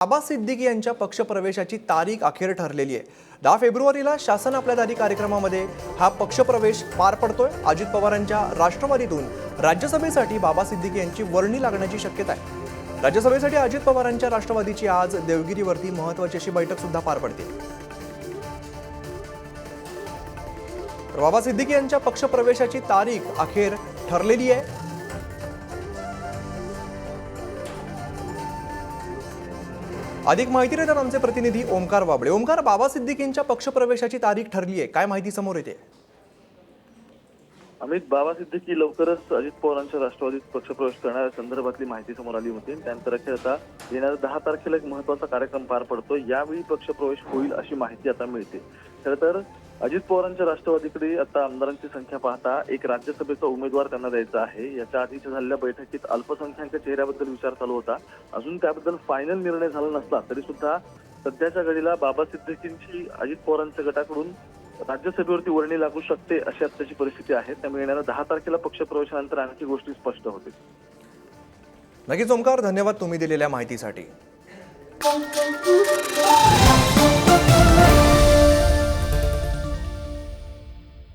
बाबा सिद्दीकी यांच्या पक्षप्रवेशाची तारीख अखेर ठरलेली आहे। 10 फेब्रुवारीला शासन आपल्या दारी कार्यक्रमामध्ये हा पक्षप्रवेश पार पडतोय। अजित पवारांच्या राष्ट्रवादीतून राज्यसभेसाठी बाबा सिद्दीकी यांची वर्णी लागण्याची शक्यता आहे। राज्यसभेसाठी अजित पवारांच्या राष्ट्रवादीची आज देवगिरीवरती महत्त्वाची अशी बैठक सुद्धा पार पडते। बाबा सिद्दीकी यांच्या पक्षप्रवेशाची तारीख अखेर ठरलेली आहे। अधिक माहिती देतात आमचे प्रतिनिधी ओमकार बाबळे। ओमकार, बाबा सिद्दीकींच्या पक्षप्रवेशाची तारीख ठरली आहे, काय माहिती समोर येते? अमित, बाबा सिद्दीकी लवकरच अजित पवारांच्या राष्ट्रवादीत पक्षप्रवेश करण्याच्या संदर्भातली माहिती समोर आली होती। त्यानंतर अखेर आता येणाऱ्या 10 तारखेला एक महत्त्वाचा कार्यक्रम पार पडतो। यावेळी पक्षप्रवेश होईल अशी माहिती आता मिळते। खरं तर अजित पवारांच्या राष्ट्रवादीकडे आता आमदारांची संख्या पाहता एक राज्यसभेचा उमेदवार त्यांना द्यायचा आहे। याच्या आधीच्या झालेल्या बैठकीत अल्पसंख्याक चेहऱ्याबद्दल विचार चालू होता। अजून त्याबद्दल फायनल निर्णय झाला नसला तरी सुद्धा सध्याच्या घडीला बाबा सिद्दीकींची अजित पवारांच्या गटाकडून राज्यसभेवरती वर्णी लागू शकते अशी आत्ताची परिस्थिती आहे। त्यामुळे येणाऱ्या 10 तारखेला पक्षप्रवेशानंतर आणखी गोष्टी स्पष्ट होतील। नक्कीच ओमकार, धन्यवाद तुम्ही दिलेल्या माहितीसाठी।